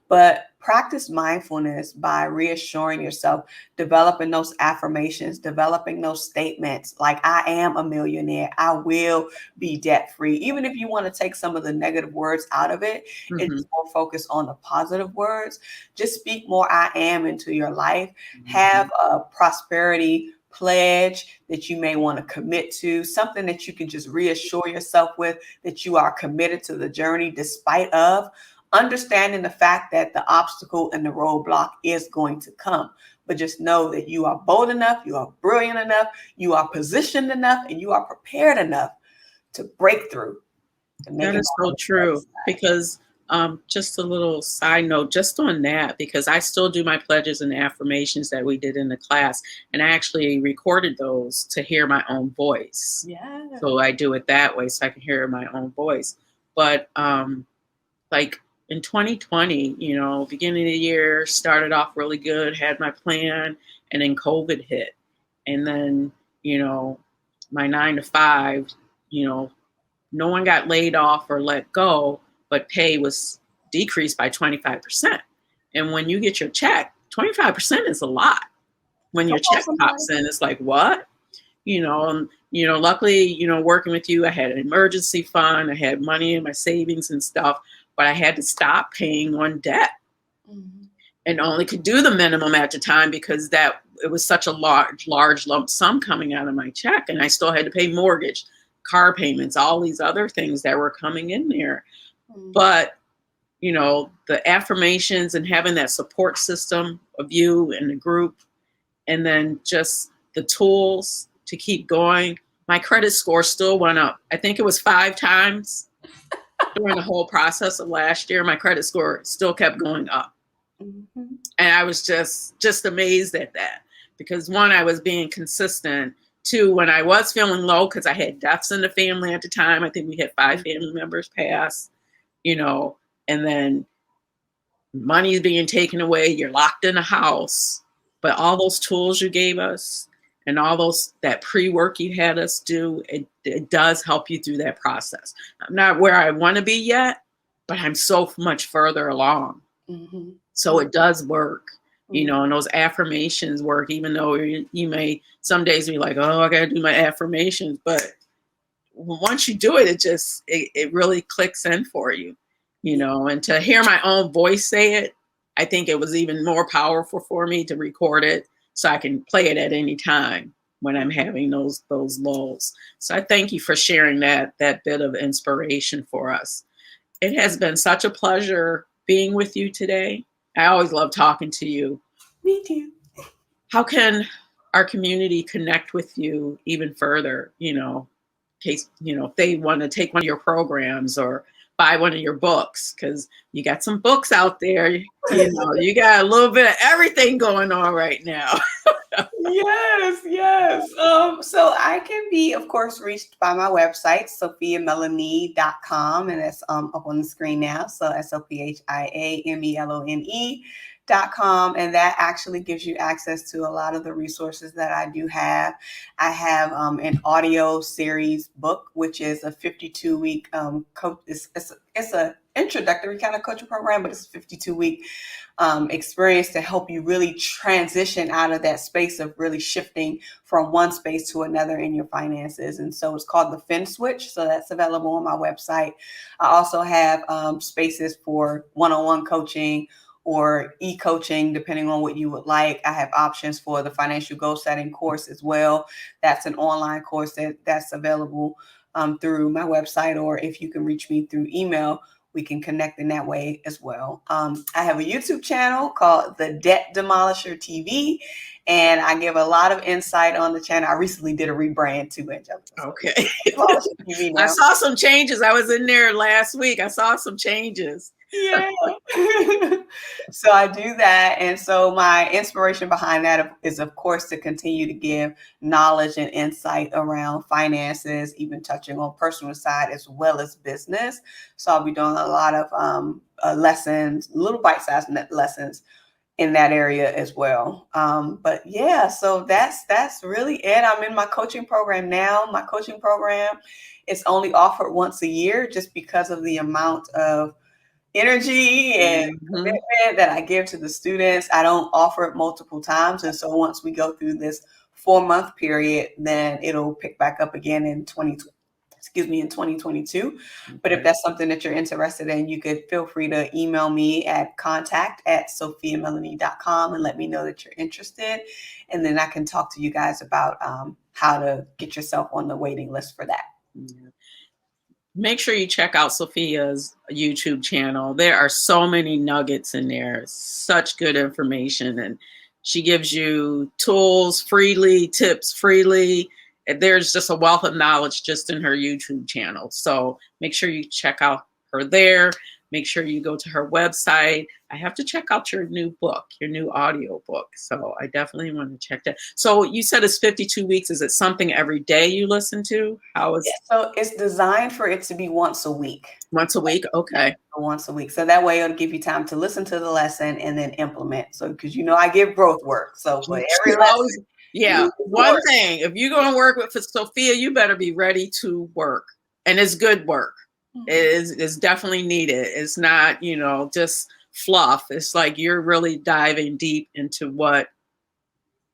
but practice mindfulness by reassuring yourself, developing those affirmations, developing those statements like, I am a millionaire, I will be debt free. Even if you want to take some of the negative words out of it Mm-hmm. and just more focus on the positive words, just speak more I am into your life. Mm-hmm. Have a prosperity pledge that you may want to commit to, something that you can just reassure yourself with, that you are committed to the journey despite of. Understanding the fact that the obstacle and the roadblock is going to come, but just know that you are bold enough, you are brilliant enough, you are positioned enough, and you are prepared enough to break through. That is so true, because just a little side note just on that, because I still do my pledges and affirmations that we did in the class, and I actually recorded those to hear my own voice. Yeah. So I do it that way so I can hear my own voice. But like in 2020, you know, beginning of the year, started off really good, had my plan, and then COVID hit. And then, you know, my 9 to 5, you know, no one got laid off or let go, but pay was decreased by 25%. And when you get your check, 25% is a lot. When your check pops in, it's like, what? You know, luckily, you know, working with you, I had an emergency fund, I had money in my savings and stuff, but I had to stop paying on debt. Mm-hmm. And only could do the minimum at the time because that it was such a large lump sum coming out of my check. And I still had to pay mortgage, car payments, all these other things that were coming in there. Mm-hmm. But, you know, the affirmations and having that support system of you and the group, and then just the tools to keep going, my credit score still went up. I think it was 5 times during the whole process of last year. My credit score still kept going up. Mm-hmm. And I was just amazed at that, because 1, I was being consistent. 2, when I was feeling low, because I had deaths in the family at the time, I think we had 5 family members pass, you know, and then money is being taken away. You're locked in a house, but all those tools you gave us and all those, that pre-work you had us do, it does help you through that process. I'm not where I want to be yet, but I'm so much further along. Mm-hmm. So it does work. And those affirmations work, even though you may some days be like, oh, I got to do my affirmations. But once you do it, it really clicks in for you, and to hear my own voice say it, I think it was even more powerful for me to record it so I can play it at any time when I'm having those lulls. So I thank you for sharing that bit of inspiration for us. It has been such a pleasure being with you today. I always love talking to you. Me too. How can our community connect with you even further, in case, if they want to take one of your programs or buy one of your books, because you got some books out there, you got a little bit of everything going on right now. Yes. So I can be, of course, reached by my website, sophiamelone.com, and that's up on the screen now. So SOPHIAMELONE.com, and that actually gives you access to a lot of the resources that I do have. I have an audio series book, which is a 52-week coach. It's an introductory kind of coaching program, but it's a 52-week experience to help you really transition out of that space of really shifting from one space to another in your finances. And so it's called the Fin Switch. So that's available on my website. I also have spaces for one-on-one coaching or e-coaching, depending on what you would like. I have options for the financial goal setting course as well. That's an online course that's available through my website, or if you can reach me through email, we can connect in that way as well. I have a YouTube channel called the Debt Demolisher TV, and I give a lot of insight on the channel. I recently did a rebrand too, Angelica. Okay. TV now. I saw some changes. I was in there last week. I saw some changes. Yeah. So I do that. And so my inspiration behind that is, of course, to continue to give knowledge and insight around finances, even touching on personal side as well as business. So I'll be doing a lot of lessons, little bite-sized lessons in that area as well. But yeah, so that's really it. I'm in my coaching program now. My coaching program is only offered once a year just because of the amount of energy and commitment that I give to the students. I don't offer it multiple times. And so once we go through this 4-month period, then it'll pick back up again in 2022. Okay. But if that's something that you're interested in, you could feel free to email me at contact@sophiamelone.com and let me know that you're interested. And then I can talk to you guys about how to get yourself on the waiting list for that. Yeah. Make sure you check out Sophia's YouTube channel. There are so many nuggets in there, such good information. And she gives you tools freely, tips freely. There's just a wealth of knowledge just in her YouTube channel. So make sure you check out her there. Make sure you go to her website. I have to check out your new book, your new audio book. So I definitely want to check that. So you said it's 52 weeks. Is it something every day you listen to? How is So it's designed for it to be once a week. Once a week? Okay. Once a week. So that way it'll give you time to listen to the lesson and then implement. So because I give growth work. So for every lesson. Yeah. One thing, if you're going to work with Sophia, you better be ready to work. And it's good work. It's definitely needed. It's not, just fluff. It's like you're really diving deep into what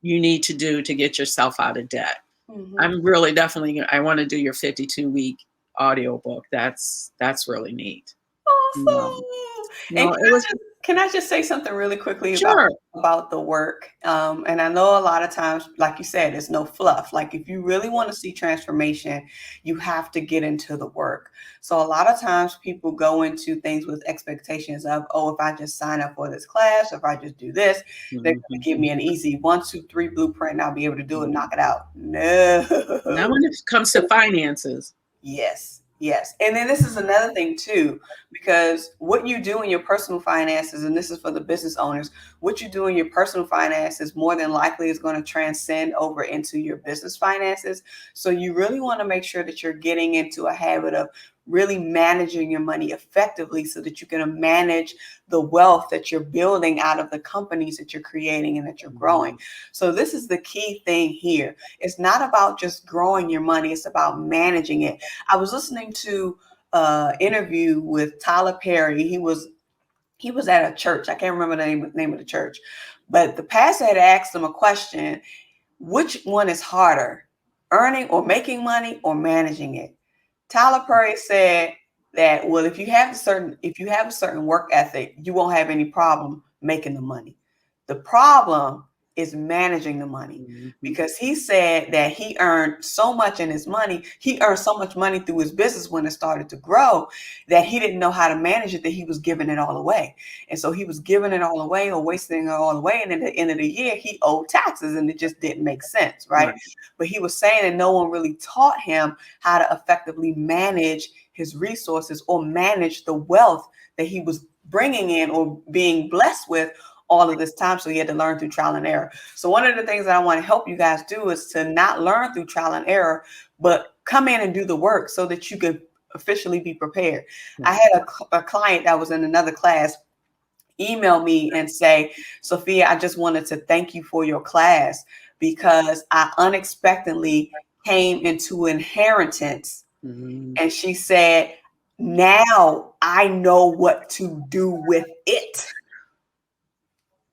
you need to do to get yourself out of debt. I'm really I want to do your 52-week audio book. That's really neat. Awesome. Can I just say something really quickly about the work? And I know a lot of times, like you said, it's no fluff. Like if you really want to see transformation, you have to get into the work. So a lot of times people go into things with expectations of, if I just sign up for this class, or if I just do this, they're going to give me an easy 1, 2, 3 blueprint and I'll be able to do it, knock it out. No. Not when it comes to finances. Yes. And then this is another thing too, because what you do in your personal finances, and this is for the business owners, what you do in your personal finances more than likely is going to transcend over into your business finances. So you really want to make sure that you're getting into a habit of really managing your money effectively so that you can manage the wealth that you're building out of the companies that you're creating and that you're growing. So this is the key thing here. It's not about just growing your money. It's about managing it. I was listening to an interview with Tyler Perry. He was he was at a church. I can't remember the name of the church, but the pastor had asked him a question: which one is harder, earning or making money or managing it? Tyler Perry said that, well, if you have a certain work ethic, you won't have any problem making the money. The problem is managing the money, because he said that he earned so much in his money. He earned so much money through his business when it started to grow that he didn't know how to manage it, that he was giving it all away. And so he was giving it all away or wasting it all away. And at the end of the year, he owed taxes, and it just didn't make sense. Right. But he was saying that no one really taught him how to effectively manage his resources or manage the wealth that he was bringing in or being blessed with all of this time. So he had to learn through trial and error. So one of the things that I want to help you guys do is to not learn through trial and error, but come in and do the work so that you can officially be prepared. I had a client that was in another class email me and say, Sophia, I just wanted to thank you for your class, because I unexpectedly came into inheritance. And she said, now I know what to do with it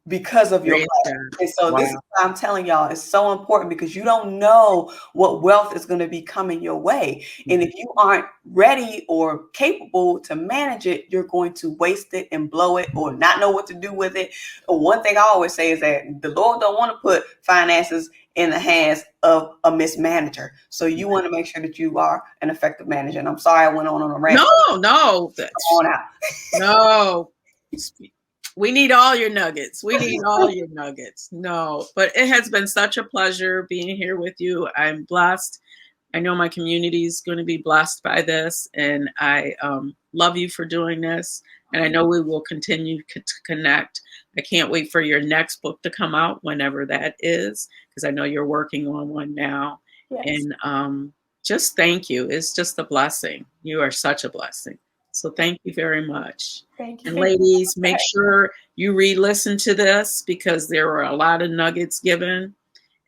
because of your class. And so this is why I'm telling y'all, it's so important, because you don't know what wealth is going to be coming your way. And if you aren't ready or capable to manage it, you're going to waste it and blow it or not know what to do with it. One thing I always say is that the Lord don't want to put finances in the hands of a mismanager. So you want to make sure that you are an effective manager. And I'm sorry I went on a rant. No. Come on out. No. We need all your nuggets. We need all your nuggets. No, but it has been such a pleasure being here with you. I'm blessed. I know my community is going to be blessed by this, and I love you for doing this. And I know we will continue to connect. I can't wait for your next book to come out, whenever that is, because I know you're working on one now. Yes. And just thank you. It's just a blessing. You are such a blessing. So thank you very much. Thank you. And ladies, make sure you re-listen to this, because there were a lot of nuggets given,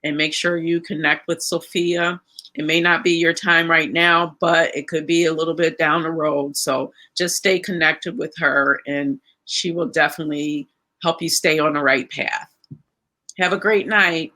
and make sure you connect with Sophia. It may not be your time right now, but it could be a little bit down the road. So just stay connected with her, and she will definitely help you stay on the right path. Have a great night.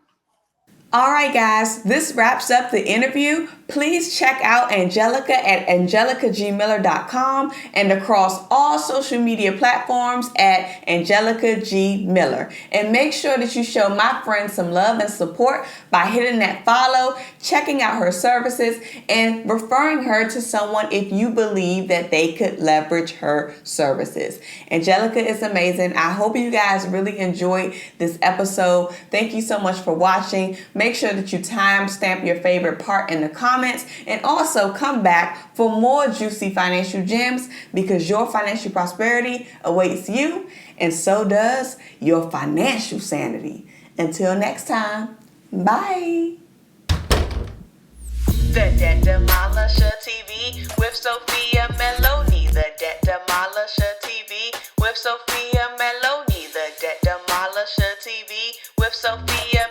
All right, guys, this wraps up the interview. Please check out Angelica at angelicagmiller.com and across all social media platforms at Angelica G. Miller. And make sure that you show my friend some love and support by hitting that follow, checking out her services, and referring her to someone if you believe that they could leverage her services. Angelica is amazing. I hope you guys really enjoyed this episode. Thank you so much for watching. Make sure that you timestamp your favorite part in the comments, and also come back for more juicy financial gems, because your financial prosperity awaits you, and so does your financial sanity. Until next time, bye. The Debt Demolisher TV with Sophia Melone. The Debt Demolisher TV with Sophia Melone. The Debt Demolisher TV with Sophia